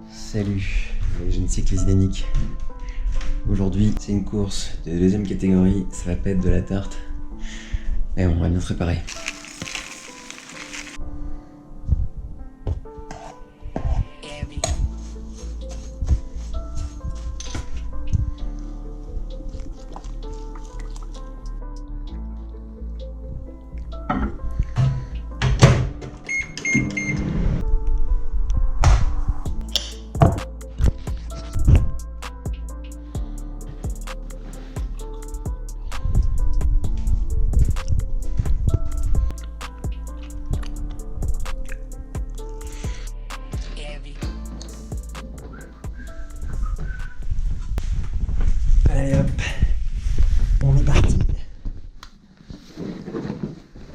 Salut les jeunes cyclistes dynamiques. Aujourd'hui c'est une course de deuxième catégorie, ça va pas être de la tarte. Mais bon, on va bien se préparer. Allez hop, on est parti.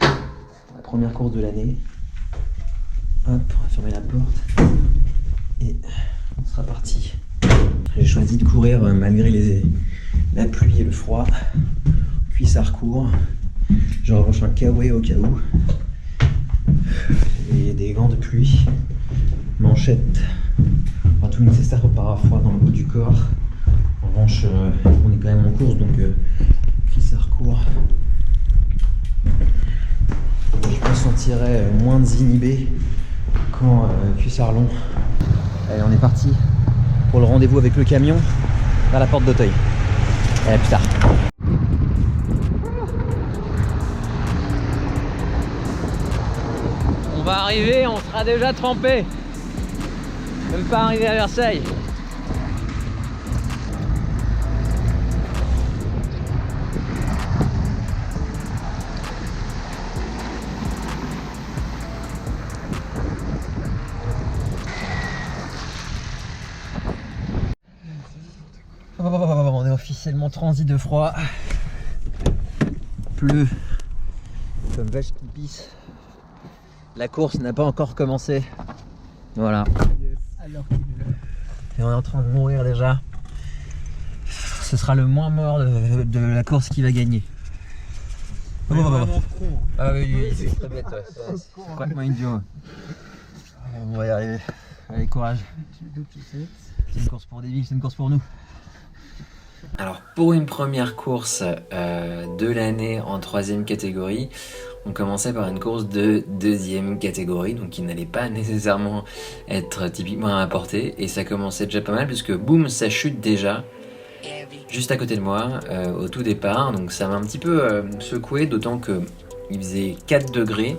La première course de l'année. Hop, on va fermer la porte. Et on sera parti. J'ai choisi de courir malgré la pluie et le froid. Cuissard court. Je revanche un kawaii au cas où. Et des gants de pluie. Manchette. Enfin, tout nécessaire pour pas avoir froid dans le haut du corps. En revanche, on est quand même en course, donc cuissard court. Je me sentirais moins inhibé qu'en cuissard long. Allez, on est parti pour le rendez-vous avec le camion vers la porte d'Auteuil. Allez, à plus tard. On va arriver, on sera déjà trempé. Même pas arrivé à Versailles. On est officiellement transi de froid. Pleut comme vache qui pisse. La course n'a pas encore commencé. Voilà. Et on est en train de mourir déjà. Ce sera le moins mort de la course qui va gagner. Ah oui, c'est très bête. C'est complètement idiot. On va y arriver. Allez, courage. C'est une course pour des villes, c'est une course pour nous. Alors pour une première course de l'année en troisième catégorie, on commençait par une course de deuxième catégorie, donc qui n'allait pas nécessairement être typiquement à ma portée, et ça commençait déjà pas mal puisque boum, ça chute déjà juste à côté de moi au tout départ, donc ça m'a un petit peu secoué, d'autant que il faisait 4 degrés.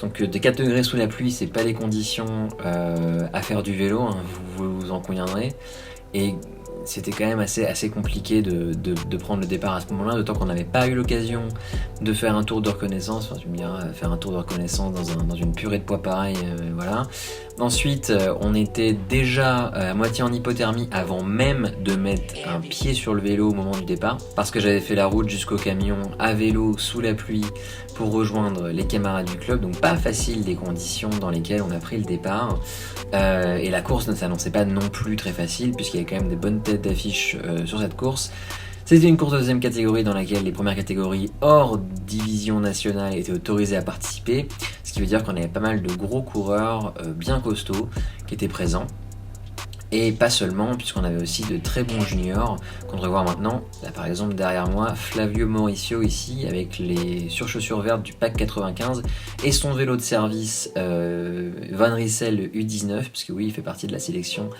Donc des 4 degrés sous la pluie, c'est pas les conditions à faire du vélo, hein, vous en conviendrez. Et c'était quand même assez compliqué de prendre le départ à ce moment-là, d'autant qu'on n'avait pas eu l'occasion de faire un tour de reconnaissance. Enfin, tu me diras, faire un tour de reconnaissance dans une purée de poids pareil, voilà. Ensuite, on était déjà à moitié en hypothermie avant même de mettre un pied sur le vélo au moment du départ, parce que j'avais fait la route jusqu'au camion à vélo sous la pluie pour rejoindre les camarades du club, donc pas facile des conditions dans lesquelles on a pris le départ. Et la course ne s'annonçait pas non plus très facile, puisqu'il y avait quand même des bonnes têtes d'affiche sur cette course. C'était une course de deuxième catégorie dans laquelle les premières catégories hors division nationale étaient autorisées à participer, ce qui veut dire qu'on avait pas mal de gros coureurs bien costauds qui étaient présents. Et pas seulement, puisqu'on avait aussi de très bons juniors qu'on devrait voir maintenant. Là par exemple derrière moi, Flavio Mauricio ici, avec les surchaussures vertes du pack 95 et son vélo de service Van Rissel U19, puisque oui, il fait partie de la sélection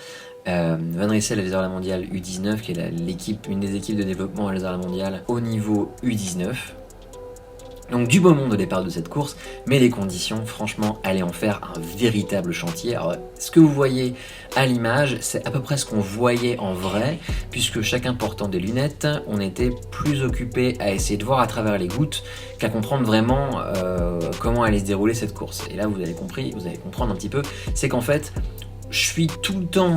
Van Rissel à la mondiale U19, qui est une des équipes de développement à la mondiale au niveau U19. Donc du beau monde au départ de cette course, mais les conditions, franchement, allaient en faire un véritable chantier. Alors, ce que vous voyez à l'image, c'est à peu près ce qu'on voyait en vrai, puisque chacun portant des lunettes, on était plus occupé à essayer de voir à travers les gouttes qu'à comprendre vraiment comment allait se dérouler cette course. Et là, vous allez comprendre un petit peu, c'est qu'en fait, je suis tout le temps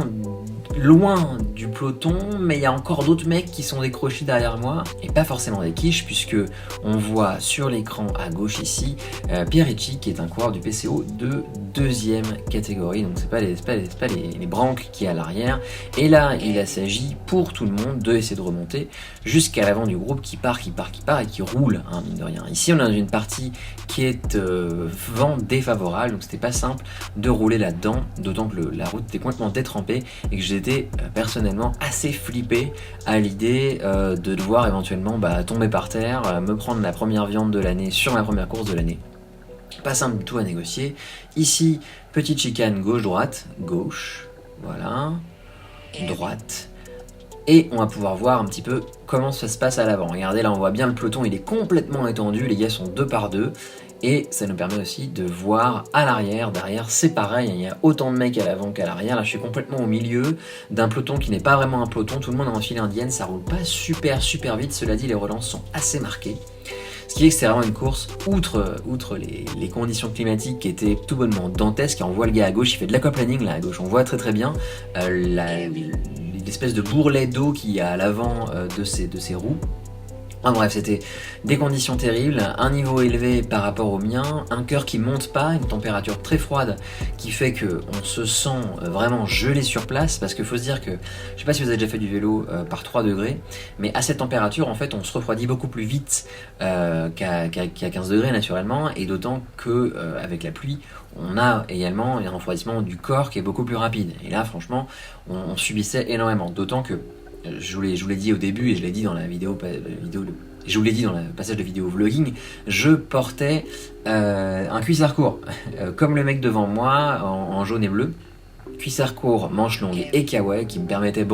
loin du peloton, mais il y a encore d'autres mecs qui sont décrochés derrière moi, et pas forcément des quiches, puisque on voit sur l'écran à gauche ici Pierre Ricci, qui est un coureur du PCO de deuxième catégorie, donc c'est pas les branques qui est à l'arrière. Et là, il s'agit pour tout le monde de essayer de remonter jusqu'à l'avant du groupe qui part et qui roule, hein, mine de rien. Ici, on a une partie qui est vent défavorable, donc c'était pas simple de rouler là-dedans, d'autant que la route était complètement détrempée et que j'étais personnellement assez flippé à l'idée de devoir éventuellement tomber par terre, me prendre la première viande de l'année sur ma première course de l'année. Pas simple du tout à négocier. Ici, petite chicane gauche-droite, gauche, voilà, droite. Et on va pouvoir voir un petit peu comment ça se passe à l'avant. Regardez, là on voit bien le peloton, il est complètement étendu, les gars sont 2 par 2. Et ça nous permet aussi de voir à l'arrière, derrière c'est pareil, il y a autant de mecs à l'avant qu'à l'arrière. Là je suis complètement au milieu d'un peloton qui n'est pas vraiment un peloton, tout le monde est en file indienne, ça roule pas super vite, cela dit les relances sont assez marquées. Ce qui est que c'est vraiment une course, outre les conditions climatiques qui étaient tout bonnement dantesques, et on voit le gars à gauche, il fait de l'aquaplaning là à gauche, on voit très bien l'espèce de bourrelet d'eau qu'il y a à l'avant de ses roues. Ah, bref, c'était des conditions terribles, un niveau élevé par rapport au mien, un cœur qui monte pas, une température très froide qui fait qu'on se sent vraiment gelé sur place, parce qu'il faut se dire que, je sais pas si vous avez déjà fait du vélo par 3 degrés, mais à cette température en fait on se refroidit beaucoup plus vite qu'à 15 degrés naturellement, et d'autant que avec la pluie on a également un refroidissement du corps qui est beaucoup plus rapide, et là franchement on subissait énormément, d'autant que je vous l'ai dit au début et je l'ai dit dans la je vous l'ai dit dans le passage de vidéo vlogging, je portais un cuissard court, comme le mec devant moi en jaune et bleu. Cuissard court, manches longues et kawaii qui me permettait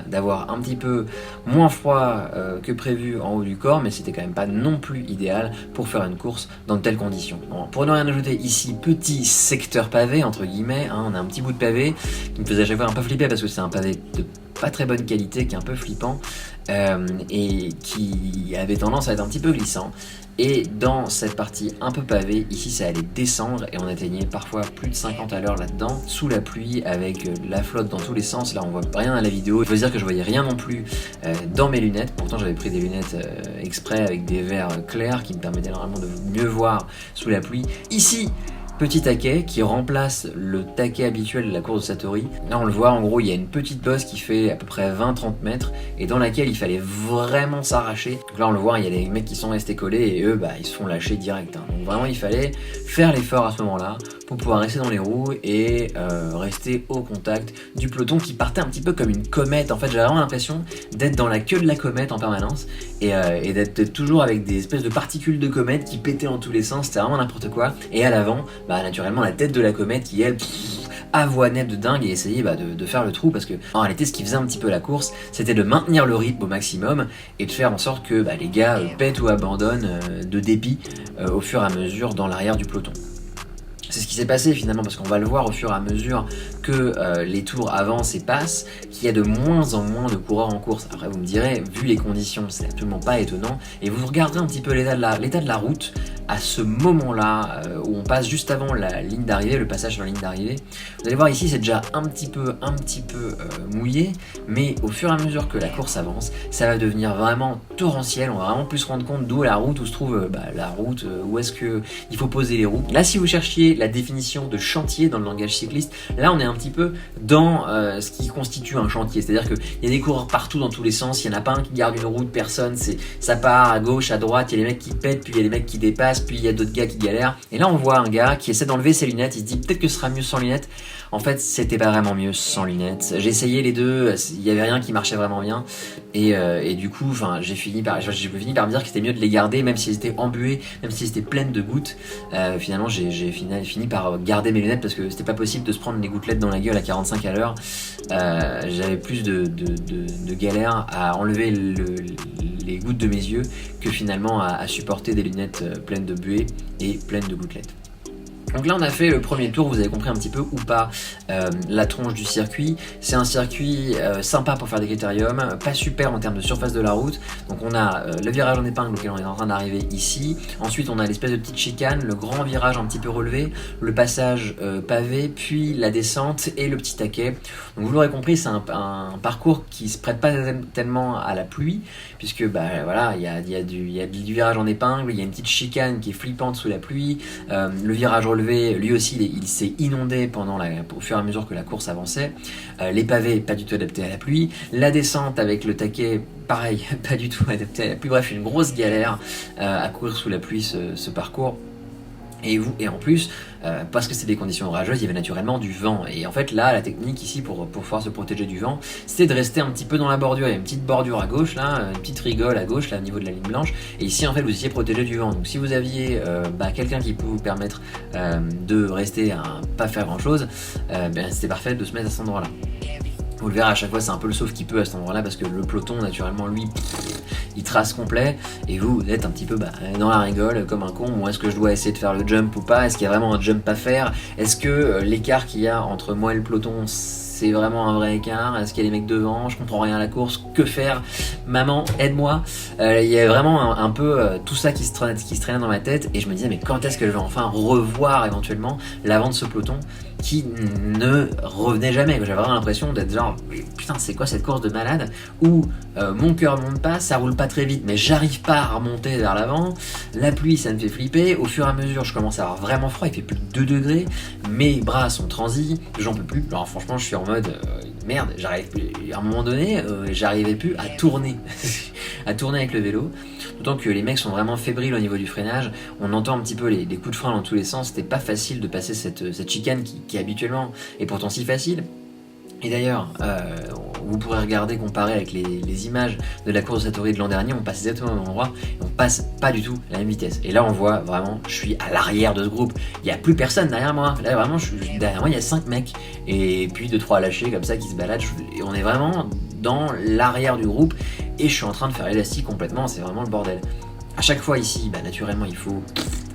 d'avoir un petit peu moins froid que prévu en haut du corps, mais c'était quand même pas non plus idéal pour faire une course dans de telles conditions. Bon, pour ne rien ajouter, ici petit secteur pavé entre guillemets, hein, on a un petit bout de pavé qui me faisait à chaque fois un peu flipper parce que c'est un pavé de pas très bonne qualité, qui est un peu flippant et qui avait tendance à être un petit peu glissant. Et dans cette partie un peu pavée, ici ça allait descendre et on atteignait parfois plus de 50 à l'heure là-dedans, sous la pluie, avec la flotte dans tous les sens. Là on voit rien à la vidéo, il faut dire que je voyais rien non plus dans mes lunettes, pourtant j'avais pris des lunettes exprès avec des verres clairs qui me permettaient normalement de mieux voir sous la pluie. Ici, petit taquet qui remplace le taquet habituel de la course de Satori. Là on le voit, en gros il y a une petite bosse qui fait à peu près 20-30 mètres et dans laquelle il fallait vraiment s'arracher. Donc là on le voit, il y a des mecs qui sont restés collés et eux ils se font lâcher direct. Donc vraiment il fallait faire l'effort à ce moment là pour pouvoir rester dans les roues et rester au contact du peloton qui partait un petit peu comme une comète. En fait j'avais vraiment l'impression d'être dans la queue de la comète en permanence et d'être toujours avec des espèces de particules de comète qui pétaient en tous les sens, c'était vraiment n'importe quoi. Et à l'avant, naturellement la tête de la comète qui elle avoinait de dingue et essayait de faire le trou, parce que en réalité ce qui faisait un petit peu la course c'était de maintenir le rythme au maximum et de faire en sorte que les gars pètent ou abandonnent de dépit au fur et à mesure dans l'arrière du peloton. C'est ce qui s'est passé finalement, parce qu'on va le voir au fur et à mesure que les tours avancent et passent, qu'il y a de moins en moins de coureurs en course. Après vous me direz, vu les conditions, c'est absolument pas étonnant, et vous regarderez un petit peu l'état de la route à ce moment-là, où on passe juste avant la ligne d'arrivée, le passage sur la ligne d'arrivée. Vous allez voir ici, c'est déjà un petit peu mouillé, mais au fur et à mesure que la course avance, ça va devenir vraiment torrentiel. On va vraiment plus se rendre compte d'où est la route, où se trouve la route, où est-ce que il faut poser les roues. Là, si vous cherchiez la définition de chantier dans le langage cycliste, là on est un petit peu dans ce qui constitue un chantier, c'est-à-dire qu'il y a des coureurs partout dans tous les sens, il n'y en a pas un qui garde une route, personne, ça part à gauche, à droite, il y a les mecs qui pètent, puis il y a les mecs qui dépassent, puis il y a d'autres gars qui galèrent, et là on voit un gars qui essaie d'enlever ses lunettes, il se dit peut-être que ce sera mieux sans lunettes. En fait c'était pas vraiment mieux sans lunettes, j'ai essayé les deux, il y avait rien qui marchait vraiment bien, et du coup j'ai fini par me dire que c'était mieux de les garder, même s'ils étaient embués, même s'ils étaient pleines de gouttes. Finalement j'ai fini par garder mes lunettes parce que c'était pas possible de se prendre les gouttelettes dans la gueule à 45 à l'heure. J'avais plus de galère à enlever les gouttes de mes yeux que finalement à supporter des lunettes pleines de buée et pleines de gouttelettes. Donc là on a fait le premier tour, vous avez compris un petit peu ou pas la tronche du circuit. C'est un circuit sympa pour faire des critériums, pas super en termes de surface de la route. Donc on a le virage en épingle auquel on est en train d'arriver ici. Ensuite on a l'espèce de petite chicane, le grand virage un petit peu relevé, le passage pavé, puis la descente et le petit taquet. Donc vous l'aurez compris, c'est un parcours qui se prête pas tellement à la pluie, puisque voilà, il y a du virage en épingle, il y a une petite chicane qui est flippante sous la pluie, le virage relevé relevé, lui aussi il s'est inondé au fur et à mesure que la course avançait. Les pavés pas du tout adaptés à la pluie, la descente avec le taquet pareil, pas du tout adapté à la pluie. Bref, une grosse galère à courir sous la pluie ce parcours. Et en plus, parce que c'est des conditions orageuses, il y avait naturellement du vent. Et en fait, là, la technique ici pour pouvoir se protéger du vent, c'était de rester un petit peu dans la bordure. Il y a une petite bordure à gauche, là, une petite rigole à gauche, là, au niveau de la ligne blanche. Et ici, en fait, vous étiez protégé du vent. Donc, si vous aviez quelqu'un qui peut vous permettre de rester à pas faire grand-chose, c'était parfait de se mettre à cet endroit-là. Vous le verrez, à chaque fois, c'est un peu le sauf qui peut à cet endroit-là, parce que le peloton, naturellement, lui, il trace complet, et vous êtes un petit peu dans la rigole, comme un con. Bon, est-ce que je dois essayer de faire le jump ou pas? Est-ce qu'il y a vraiment un jump à faire? Est-ce que l'écart qu'il y a entre moi et le peloton, c'est vraiment un vrai écart? Est-ce qu'il y a des mecs devant? Je comprends rien à la course. Que faire? Maman, aide-moi. Il y a vraiment un peu tout ça qui se traînait dans ma tête, et je me disais, mais quand est-ce que je vais enfin revoir éventuellement l'avant de ce peloton qui ne revenait jamais? J'avais vraiment l'impression d'être genre, putain, c'est quoi cette course de malade où mon cœur monte pas, ça roule pas très vite, mais j'arrive pas à remonter vers l'avant. La pluie, ça me fait flipper. Au fur et à mesure, je commence à avoir vraiment froid. Il fait plus de 2 degrés. Mes bras sont transis. J'en peux plus. Alors franchement, je suis en mode merde. J'arrive plus. À un moment donné, j'arrivais plus à tourner, à tourner avec le vélo. D'autant que les mecs sont vraiment fébriles au niveau du freinage. On entend un petit peu les coups de frein dans tous les sens. C'était pas facile de passer cette chicane qui habituellement est pourtant si facile. Et d'ailleurs, vous pourrez regarder, comparer avec les images de la course de Satori de l'an dernier, on passe exactement au même endroit et on passe pas du tout la même vitesse. Et là on voit vraiment, je suis à l'arrière de ce groupe, il n'y a plus personne derrière moi. Là vraiment, derrière moi il y a 5 mecs et puis 2-3 lâchés comme ça qui se baladent. Et on est vraiment dans l'arrière du groupe et je suis en train de faire l'élastique complètement, c'est vraiment le bordel. À chaque fois ici, naturellement il faut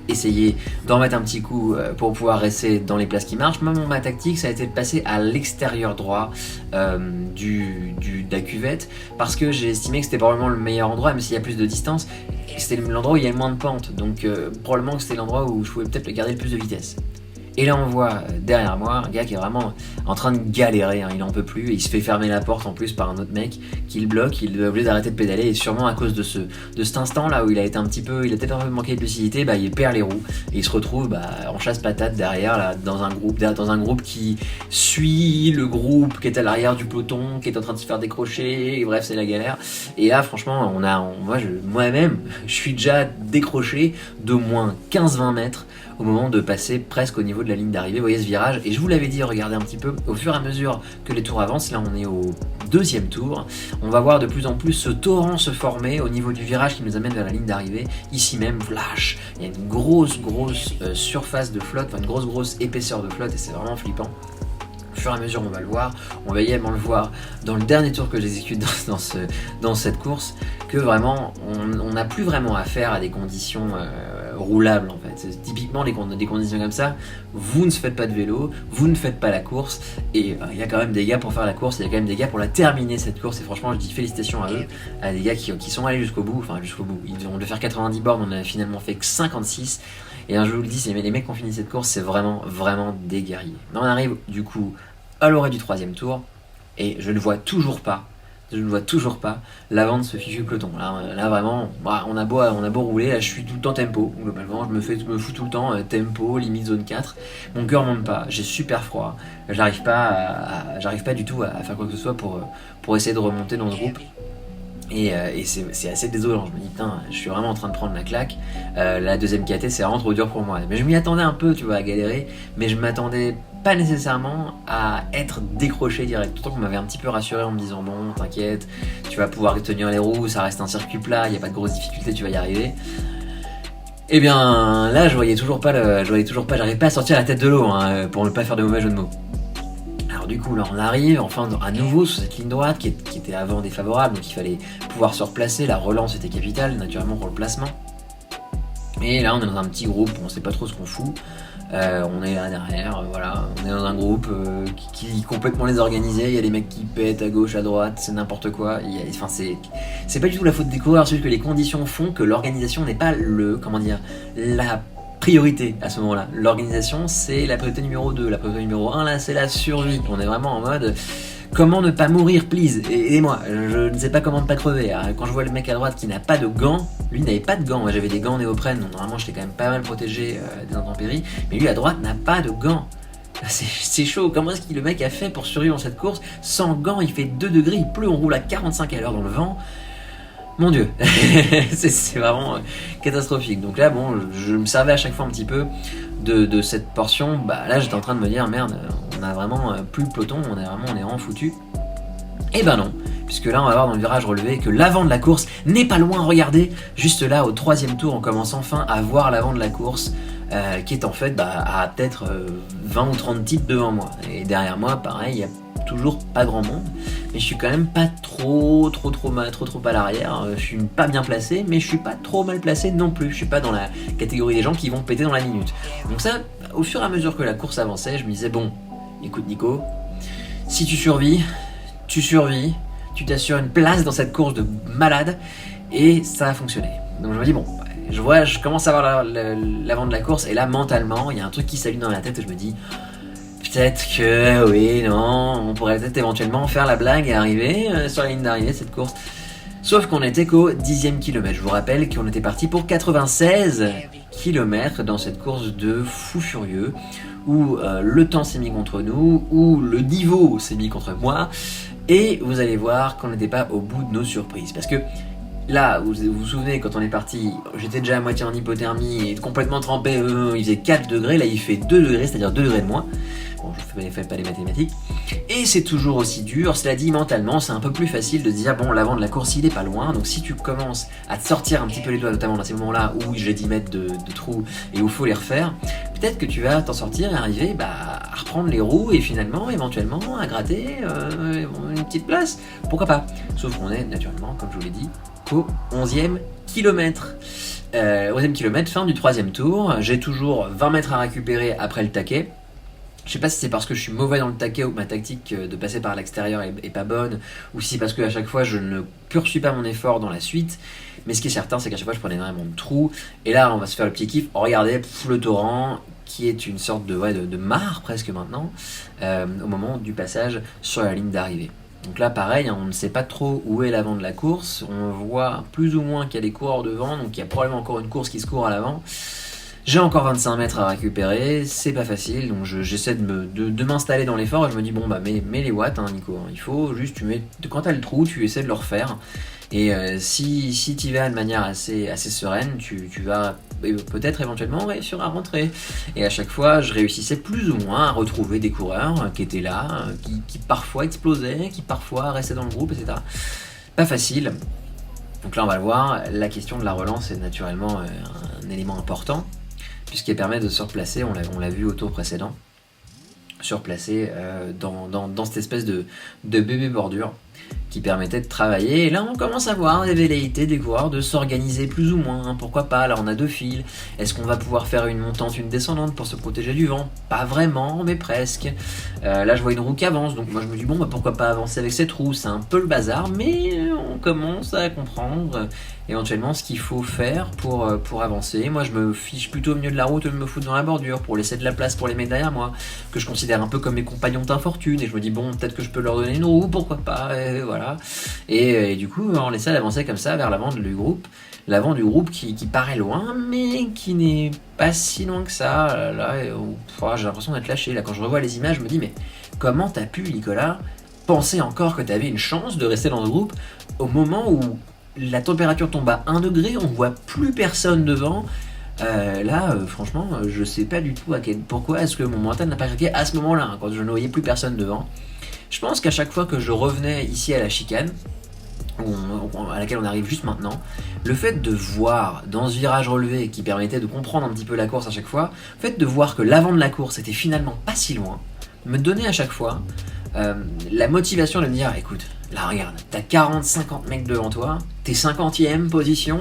essayer d'en mettre un petit coup pour pouvoir rester dans les places qui marchent. Ma tactique, ça a été de passer à l'extérieur droit de la cuvette, parce que j'ai estimé que c'était probablement le meilleur endroit, même s'il y a plus de distance. C'était l'endroit où il y a le moins de pente, donc probablement que c'était l'endroit où je pouvais peut-être garder le plus de vitesse. Et là on voit derrière moi un gars qui est vraiment en train de galérer, il en peut plus, et il se fait fermer la porte en plus par un autre mec qui le bloque, il est obligé d'arrêter de pédaler, et sûrement à cause de cet instant là où il a peut-être un peu manqué de lucidité, il perd les roues, et il se retrouve en chasse-patate derrière, là, dans un groupe qui suit le groupe qui est à l'arrière du peloton, qui est en train de se faire décrocher, et bref c'est la galère. Et là franchement moi-même je suis déjà décroché d'au moins 15-20 mètres au moment de passer presque au niveau de la ligne d'arrivée. Vous voyez ce virage, et je vous l'avais dit, regardez un petit peu, au fur et à mesure que les tours avancent, là on est au 2e tour, on va voir de plus en plus ce torrent se former au niveau du virage qui nous amène vers la ligne d'arrivée. Ici même, flash, il y a une grosse surface de flotte, une grosse épaisseur de flotte, et c'est vraiment flippant. Au fur et à mesure on va le voir, on va également le voir dans le dernier tour que j'exécute dans cette course, que vraiment on n'a plus vraiment affaire à des conditions roulables en fait. C'est typiquement des conditions comme ça, vous ne faites pas de vélo, vous ne faites pas la course, et il y a quand même des gars pour faire la course, il y a quand même des gars pour la terminer cette course, et franchement je dis félicitations à eux, à des gars qui sont allés jusqu'au bout, ils ont dû faire 90 bornes, on a finalement fait que 56. Et je vous le dis, les mecs qui ont fini cette course, c'est vraiment des guerriers. On arrive du coup à l'orée du 3e tour, et je ne vois toujours pas l'avant de ce fichu peloton. Là vraiment, on a beau rouler, là je suis tout le temps tempo, globalement, je me fous tout le temps tempo, limite zone 4, mon cœur monte pas, j'ai super froid, j'arrive pas du tout à faire quoi que ce soit pour essayer de remonter dans ce groupe. Et c'est assez désolant, je me dis putain, je suis vraiment en train de prendre la claque, la 2e KT c'est vraiment trop dur pour moi, mais je m'y attendais un peu, tu vois, à galérer, mais je m'attendais pas nécessairement à être décroché direct, tout le temps qu'on m'avait un petit peu rassuré en me disant bon t'inquiète, tu vas pouvoir tenir les roues, ça reste un circuit plat, il n'y a pas de grosses difficultés, tu vas y arriver. Et bien là je voyais toujours pas, j'arrivais pas à sortir la tête de l'eau pour ne pas faire de mauvais jeu de mots. Alors du coup là on arrive enfin à nouveau sur cette ligne droite qui était avant défavorable, donc il fallait pouvoir se replacer, la relance était capitale naturellement pour le placement. Et là on est dans un petit groupe, on sait pas trop ce qu'on fout, on est là derrière, voilà, on est dans un groupe qui est complètement désorganisé, il y a des mecs qui pètent à gauche, à droite, c'est n'importe quoi, c'est pas du tout la faute des coureurs, c'est juste que les conditions font que l'organisation n'est pas la priorité à ce moment-là. L'organisation c'est la priorité numéro 2, la priorité numéro 1 là c'est la survie, on est vraiment en mode Comment ne pas mourir, please? Aidez-moi, je ne sais pas comment ne pas crever. Alors, quand je vois le mec à droite qui n'a pas de gants, lui n'avait pas de gants. Moi j'avais des gants néoprène, donc normalement j'étais quand même pas mal protégé des intempéries. Mais lui à droite n'a pas de gants. C'est chaud. Comment est-ce que le mec a fait pour survivre dans cette course sans gants? Il fait 2 degrés, il pleut, on roule à 45 à l'heure dans le vent. Mon Dieu, c'est vraiment catastrophique. Donc là, bon, je me servais à chaque fois un petit peu de cette portion. Bah là, j'étais en train de me dire, merde, on a vraiment plus le peloton, on est vraiment foutu. Et ben non, puisque là, on va voir dans le virage relevé que l'avant de la course n'est pas loin. Regardez, juste là, au 3e tour, on commence enfin à voir l'avant de la course, qui est en fait à peut-être 20 ou 30 types devant moi. Et derrière moi, pareil, il y a toujours pas grand monde, mais je suis quand même pas trop à l'arrière. Je suis pas bien placé, mais je suis pas trop mal placé non plus. Je suis pas dans la catégorie des gens qui vont péter dans la minute. Donc ça, au fur et à mesure que la course avançait, je me disais bon, écoute Nico, si tu survis, tu t'assures une place dans cette course de malade, et ça a fonctionné. Donc je me dis bon, je commence à voir l'avant de la course, et là mentalement, il y a un truc qui s'allume dans la tête et je me dis peut-être que, oui, non, on pourrait peut-être éventuellement faire la blague et arriver sur la ligne d'arrivée de cette course. Sauf qu'on était qu'au 10e kilomètre. Je vous rappelle qu'on était parti pour 96 km dans cette course de fou furieux, où le temps s'est mis contre nous, où le niveau s'est mis contre moi, et vous allez voir qu'on n'était pas au bout de nos surprises. Parce que là, vous vous souvenez, quand on est parti, j'étais déjà à moitié en hypothermie et complètement trempé, il faisait 4 degrés, là il fait 2 degrés, c'est-à-dire 2 degrés de moins. Bon, je ne fais pas les mathématiques. Et c'est toujours aussi dur, cela dit, mentalement, c'est un peu plus facile de se dire, bon, l'avant de la course, il est pas loin, donc si tu commences à te sortir un petit peu les doigts, notamment dans ces moments-là où j'ai 10 mètres de trous et où il faut les refaire, peut-être que tu vas t'en sortir et arriver à reprendre les roues et finalement, éventuellement, à gratter une petite place. Pourquoi pas? Sauf qu'on est, naturellement, comme je vous l'ai dit, qu'au 11e kilomètre. 11e kilomètre, fin du 3e tour. J'ai toujours 20 mètres à récupérer après le taquet. Je sais pas si c'est parce que je suis mauvais dans le taquet ou que ma tactique de passer par l'extérieur est pas bonne, ou si c'est parce que à chaque fois je ne poursuis pas mon effort dans la suite. Mais ce qui est certain, c'est qu'à chaque fois je prenais vraiment de trous. Et là, on va se faire le petit kiff. Oh, regardez, le torrent, qui est une sorte de mare presque maintenant, au moment du passage sur la ligne d'arrivée. Donc là, pareil, on ne sait pas trop où est l'avant de la course. On voit plus ou moins qu'il y a des coureurs devant, donc il y a probablement encore une course qui se court à l'avant. J'ai encore 25 mètres à récupérer, c'est pas facile, donc j'essaie de m'installer dans l'effort et je me dis bon bah mets les watts Nico, il faut juste, quand t'as le trou, tu essaies de le refaire. Et si tu y vas de manière assez sereine, tu vas peut-être éventuellement réussir à rentrer. Et à chaque fois, je réussissais plus ou moins à retrouver des coureurs qui étaient là, qui parfois explosaient, qui parfois restaient dans le groupe, etc. Pas facile. Donc là, on va le voir, la question de la relance est naturellement un élément important, puisqu'elle permet de se replacer, on l'a vu au tour précédent, se replacer dans cette espèce de bébé bordure qui permettait de travailler. Et là, on commence à voir des velléités des coureurs de s'organiser plus ou moins. Pourquoi pas? Là, on a 2 fils. Est-ce qu'on va pouvoir faire une montante, une descendante pour se protéger du vent? Pas vraiment, mais presque. Là, je vois une roue qui avance. Donc moi, je me dis, bon, bah, pourquoi pas avancer avec cette roue? C'est un peu le bazar, mais on commence à comprendre éventuellement ce qu'il faut faire pour avancer. Moi, je me fiche plutôt au milieu de la route de me foutre dans la bordure pour laisser de la place pour les mecs derrière moi, que je considère un peu comme mes compagnons d'infortune. Et je me dis, bon, peut-être que je peux leur donner une roue, pourquoi pas, voilà. Et du coup, on essaie d'avancer comme ça vers l'avant du groupe. L'avant du groupe qui paraît loin, mais qui n'est pas si loin que ça. Là, j'ai l'impression d'être lâché. Là, quand je revois les images, je me dis, mais comment t'as pu, Nicolas, penser encore que t'avais une chance de rester dans le groupe au moment où la température tombe à 1 degré, on voit plus personne devant. Franchement, je sais pas du tout pourquoi est-ce que mon mental n'a pas craqué à ce moment-là, quand je ne voyais plus personne devant. Je pense qu'à chaque fois que je revenais ici à la chicane, à laquelle on arrive juste maintenant, le fait de voir dans ce virage relevé qui permettait de comprendre un petit peu la course à chaque fois, le fait de voir que l'avant de la course était finalement pas si loin, me donnait à chaque fois la motivation de me dire, écoute, là regarde, t'as 40-50 mecs devant toi, t'es 50e position,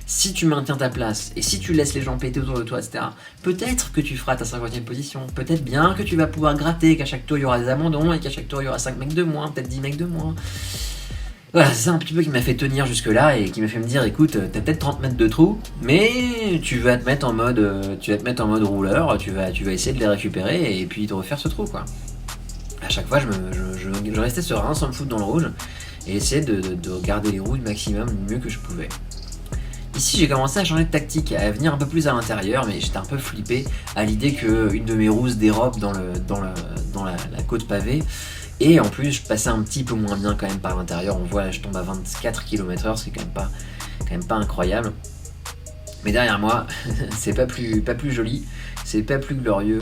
si tu maintiens ta place et si tu laisses les gens péter autour de toi, etc., peut-être que tu feras ta 50e position, peut-être bien que tu vas pouvoir gratter, qu'à chaque tour il y aura des abandons et qu'à chaque tour il y aura 5 mecs de moins, peut-être 10 mecs de moins. Voilà, c'est ça un petit peu qui m'a fait tenir jusque là et qui m'a fait me dire, écoute, t'as peut-être 30 mètres de trou, mais tu vas te mettre en mode rouleur, tu vas essayer de les récupérer et puis de refaire ce trou, quoi. À chaque fois, je me je restais serein sans me foutre dans le rouge et essayer de garder les roues du maximum du mieux que je pouvais. Ici j'ai commencé à changer de tactique, à venir un peu plus à l'intérieur, mais j'étais un peu flippé à l'idée qu'une de mes roues se dérobe dans la côte pavée. Et en plus je passais un petit peu moins bien quand même par l'intérieur, on voit là je tombe à 24 km/h, ce qui est quand même pas incroyable. Mais derrière moi, c'est pas plus joli, c'est pas plus glorieux,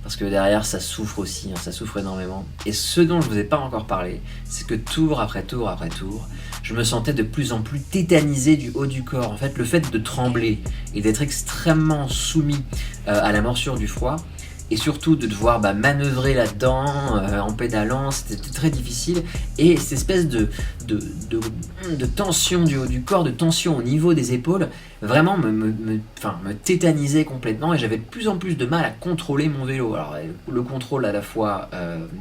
parce que derrière ça souffre aussi, ça souffre énormément. Et ce dont je vous ai pas encore parlé, c'est que tour après tour après tour, je me sentais de plus en plus tétanisé du haut du corps. En fait, le fait de trembler et d'être extrêmement soumis à la morsure du froid, et surtout de devoir manœuvrer là-dedans en pédalant, c'était très difficile. Et cette espèce de tension du haut du corps, de tension au niveau des épaules, vraiment me tétanisait complètement, et j'avais de plus en plus de mal à contrôler mon vélo. Alors le contrôle à la fois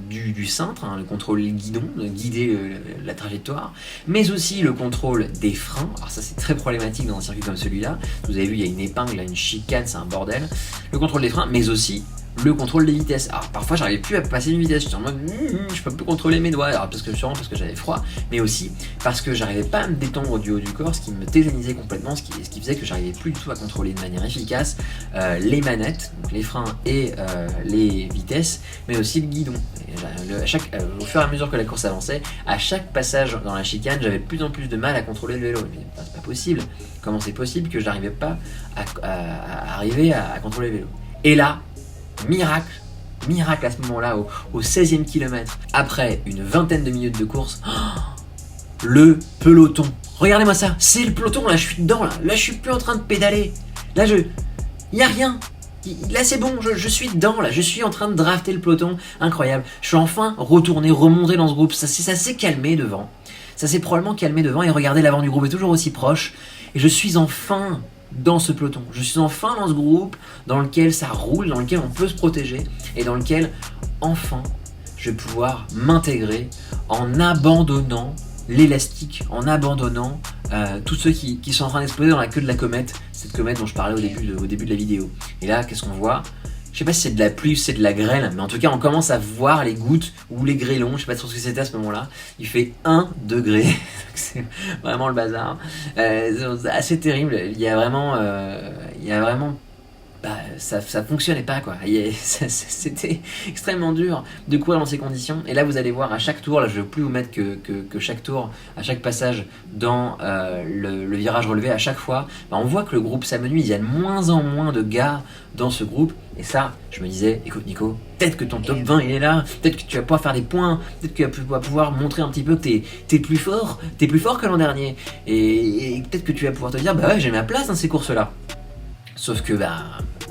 du cintre, le contrôle guidon, de guider la trajectoire, mais aussi le contrôle des freins. Alors ça c'est très problématique dans un circuit comme celui-là. Vous avez vu, il y a une épingle, là, une chicane, c'est un bordel. Le contrôle des freins, mais aussi le contrôle des vitesses. Alors parfois j'arrivais plus à passer une vitesse, j'étais en mode je peux plus contrôler mes doigts, alors parce que j'avais froid, mais aussi parce que j'arrivais pas à me détendre du haut du corps, ce qui me tétanisait complètement, ce qui faisait que j'arrivais plus du tout à contrôler de manière efficace les manettes, donc les freins et les vitesses, mais aussi le guidon. Au fur et à mesure que la course avançait, à chaque passage dans la chicane, j'avais de plus en plus de mal à contrôler le vélo. C'est pas possible, comment c'est possible que j'arrivais pas à arriver à contrôler le vélo? Et là, miracle à ce moment-là, au 16e kilomètre, après une vingtaine de minutes de course, le peloton. Regardez-moi ça, c'est le peloton, là je suis dedans, là je suis plus en train de pédaler. Là il y a rien. Là c'est bon, je suis dedans, là je suis en train de drafter le peloton, incroyable. Je suis enfin remonté dans ce groupe, ça s'est calmé devant. Ça s'est probablement calmé devant, et regardez, l'avant du groupe est toujours aussi proche, et je suis enfin dans ce peloton. Je suis enfin dans ce groupe dans lequel ça roule, dans lequel on peut se protéger, et dans lequel enfin je vais pouvoir m'intégrer en abandonnant l'élastique, en abandonnant tous ceux qui sont en train d'exploser dans la queue de la comète, cette comète dont je parlais au début de la vidéo. Et là, qu'est-ce qu'on voit? Je sais pas si c'est de la pluie ou si c'est de la grêle, mais en tout cas on commence à voir les gouttes ou les grêlons, je sais pas trop ce que c'était à ce moment-là. Il fait 1 degré, c'est vraiment le bazar. C'est assez terrible, il y a vraiment ça fonctionnait pas quoi. C'était extrêmement dur de courir dans ces conditions. Et là vous allez voir à chaque tour, là je ne veux plus vous mettre que chaque tour, à chaque passage dans le virage relevé, à chaque fois, on voit que le groupe s'amenuise. Il y a de moins en moins de gars dans ce groupe. Et ça, je me disais, écoute Nico, peut-être que ton top 20 il est là, peut-être que tu vas pouvoir faire des points, peut-être que tu vas pouvoir montrer un petit peu que t'es plus fort que l'an dernier. Et peut-être que tu vas pouvoir te dire, ouais, j'ai ma place dans ces courses-là. Sauf que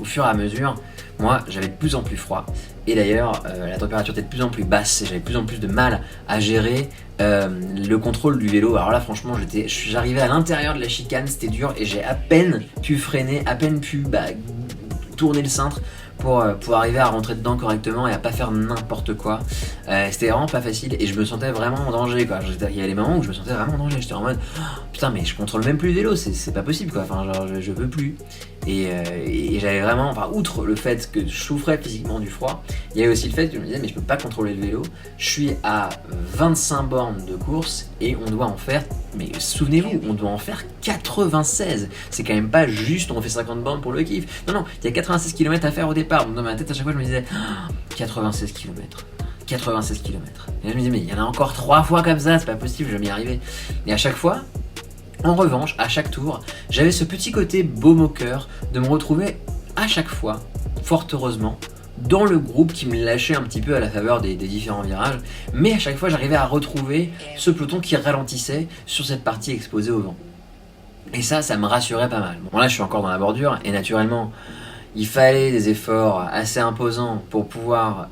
au fur et à mesure, moi j'avais de plus en plus froid, et d'ailleurs la température était de plus en plus basse, et j'avais de plus en plus de mal à gérer le contrôle du vélo. Alors là franchement j'arrivais à l'intérieur de la chicane, c'était dur, et j'ai à peine pu freiner, à peine pu tourner le cintre pour arriver à rentrer dedans correctement et à pas faire n'importe quoi. C'était vraiment pas facile, et je me sentais vraiment en danger quoi. Il y a des moments où je me sentais vraiment en danger, j'étais en mode putain mais je contrôle même plus le vélo, c'est pas possible quoi, enfin genre je veux plus. Et j'avais vraiment, outre le fait que je souffrais physiquement du froid, il y avait aussi le fait que je me disais mais je peux pas contrôler le vélo, je suis à 25 bornes de course et on doit en faire, mais souvenez-vous, on doit en faire 96. C'est quand même pas juste on fait 50 bornes pour le kiff. Non, il y a 96 km à faire au départ. Dans ma tête à chaque fois je me disais 96 km. Et là je me disais mais il y en a encore 3 fois comme ça, c'est pas possible, je vais m'y arriver. Et à chaque fois, en revanche, à chaque tour, j'avais ce petit côté baume au cœur de me retrouver à chaque fois, fort heureusement, dans le groupe qui me lâchait un petit peu à la faveur des différents virages, mais à chaque fois j'arrivais à retrouver ce peloton qui ralentissait sur cette partie exposée au vent. Et ça me rassurait pas mal. Bon là je suis encore dans la bordure, et naturellement il fallait des efforts assez imposants pour pouvoir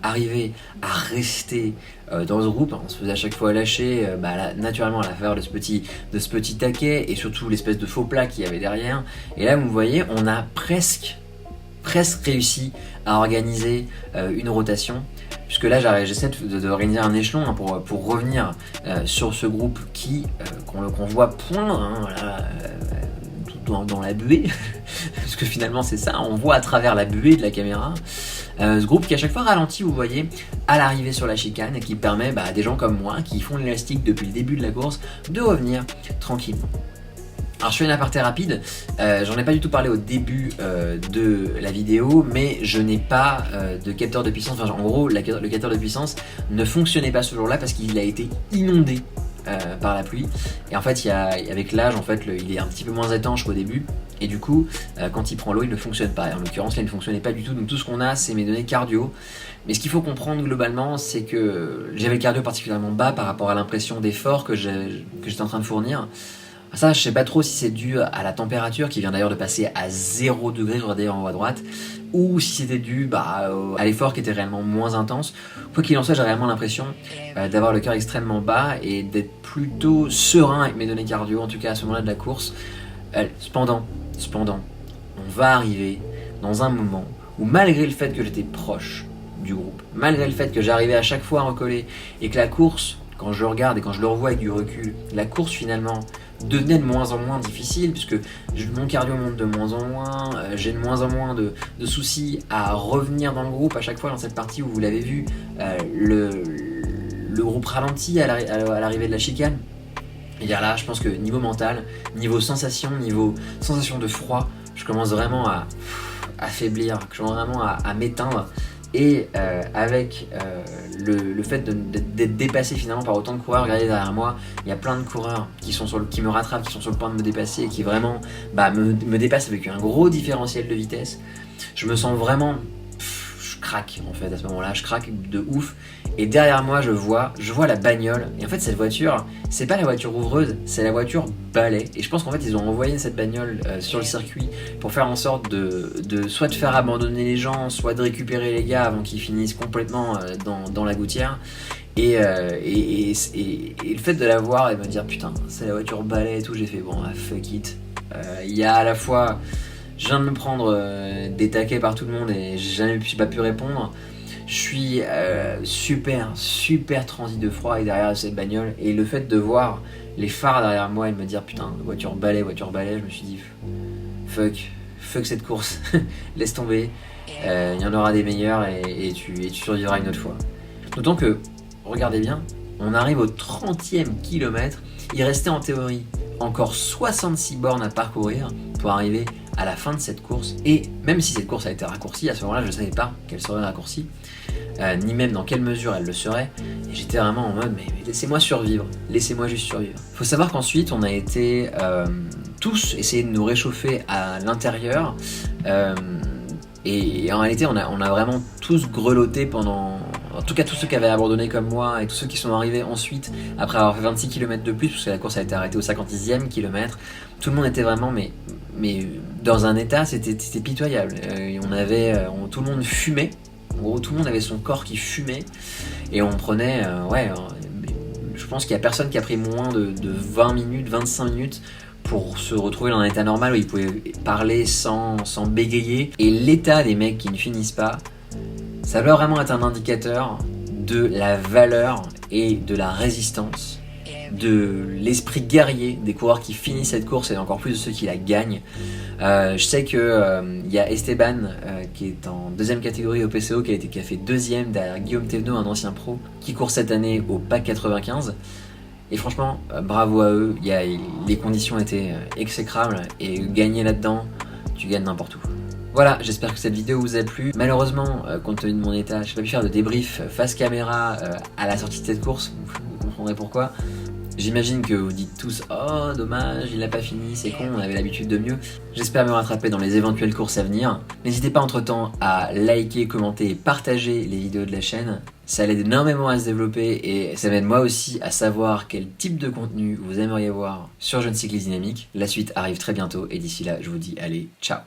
arriver à rester dans ce groupe. On se faisait à chaque fois lâcher naturellement à la faveur de ce petit taquet, et surtout l'espèce de faux plat qu'il y avait derrière. Et là vous voyez, on a presque réussi à organiser une rotation, puisque là j'essaie d'organiser un échelon pour revenir sur ce groupe qu'on voit poindre dans la buée parce que finalement c'est ça, on voit à travers la buée de la caméra. Ce groupe qui à chaque fois ralentit, vous voyez, à l'arrivée sur la chicane et qui permet à des gens comme moi qui font l'élastique depuis le début de la course de revenir tranquillement. Alors je fais une aparté rapide, j'en ai pas du tout parlé au début de la vidéo, mais je n'ai pas de capteur de puissance, enfin en gros le capteur de puissance ne fonctionnait pas ce jour-là parce qu'il a été inondé par la pluie, et en fait avec l'âge en fait il est un petit peu moins étanche qu'au début, et du coup quand il prend l'eau il ne fonctionne pas, et en l'occurrence là il ne fonctionnait pas du tout, donc tout ce qu'on a c'est mes données cardio, mais ce qu'il faut comprendre globalement c'est que j'avais le cardio particulièrement bas par rapport à l'impression d'effort que j'étais en train de fournir. Ça, je sais pas trop si c'est dû à la température qui vient d'ailleurs de passer à 0 degré, regardez en haut à droite, ou si c'était dû à l'effort qui était réellement moins intense. Quoi qu'il en soit, j'ai réellement l'impression d'avoir le cœur extrêmement bas et d'être plutôt serein avec mes données cardio, en tout cas à ce moment-là de la course. Cependant, on va arriver dans un moment où malgré le fait que j'étais proche du groupe, malgré le fait que j'arrivais à chaque fois à recoller et que la course, quand je regarde et quand je le revois avec du recul, la course finalement devenait de moins en moins difficile puisque mon cardio monte de moins en moins, j'ai de moins en moins de soucis à revenir dans le groupe à chaque fois dans cette partie où vous l'avez vu, le groupe ralentit à l'arrivée de la chicane. Et bien là je pense que niveau mental, niveau sensation de froid, je commence vraiment à affaiblir, je commence vraiment à m'éteindre. Et avec le fait d'être dépassé finalement par autant de coureurs, regardez derrière moi, il y a plein de coureurs qui me rattrapent, qui sont sur le point de me dépasser et qui vraiment me dépassent avec un gros différentiel de vitesse. Je me sens vraiment, je craque en fait à ce moment-là, je craque de ouf. Et derrière moi je vois la bagnole, et en fait cette voiture, c'est pas la voiture ouvreuse, c'est la voiture balai. Et je pense qu'en fait ils ont envoyé cette bagnole sur le circuit pour faire en sorte de soit de faire abandonner les gens, soit de récupérer les gars avant qu'ils finissent complètement dans la gouttière. Et le fait de la voir et de me dire putain c'est la voiture balai et tout, j'ai fait bon fuck it. Il y a à la fois, je viens de me prendre des taquets par tout le monde et j'ai pas pu répondre. Je suis super transi de froid et derrière cette bagnole, et le fait de voir les phares derrière moi et de me dire putain voiture balai, je me suis dit fuck cette course, laisse tomber, il y en aura des meilleurs et tu survivras une autre fois. D'autant que, regardez bien, on arrive au 30e kilomètre, il restait en théorie encore 66 bornes à parcourir pour arriver à la fin de cette course, et même si cette course a été raccourcie, à ce moment-là je ne savais pas qu'elle serait raccourcie, ni même dans quelle mesure elle le serait, et j'étais vraiment en mode mais laissez-moi survivre, laissez-moi juste survivre. Faut savoir qu'ensuite on a été tous essayer de nous réchauffer à l'intérieur, et en réalité on a vraiment tous grelotté pendant, en tout cas tous ceux qui avaient abandonné comme moi et tous ceux qui sont arrivés ensuite après avoir fait 26 km de plus, parce que la course a été arrêtée au 50e kilomètre. Tout le monde était vraiment mais dans un état, c'était pitoyable. Tout le monde fumait, en gros tout le monde avait son corps qui fumait, et on prenait je pense qu'il n'y a personne qui a pris moins de 20 minutes, 25 minutes pour se retrouver dans un état normal où ils pouvaient parler sans bégayer. Et l'état des mecs qui ne finissent pas, ça doit vraiment être un indicateur de la valeur et de la résistance, de l'esprit guerrier des coureurs qui finissent cette course, et encore plus de ceux qui la gagnent. Je sais que y a Esteban qui est en deuxième catégorie au PCO, qui a fait deuxième derrière Guillaume Thévenot, un ancien pro, qui court cette année au PAC 95. Et franchement, bravo à eux, les conditions étaient exécrables, et gagner là-dedans, tu gagnes n'importe où. Voilà, j'espère que cette vidéo vous a plu. Malheureusement, compte tenu de mon état, je n'ai pas pu faire de débrief face caméra à la sortie de cette course, vous comprendrez pourquoi. J'imagine que vous dites tous « Oh, dommage, il n'a pas fini, c'est con, on avait l'habitude de mieux ». J'espère me rattraper dans les éventuelles courses à venir. N'hésitez pas entre-temps à liker, commenter et partager les vidéos de la chaîne. Ça l'aide énormément à se développer, et ça m'aide moi aussi à savoir quel type de contenu vous aimeriez voir sur Jeune Cycliste Dynamique. La suite arrive très bientôt, et d'ici là, je vous dis allez, ciao.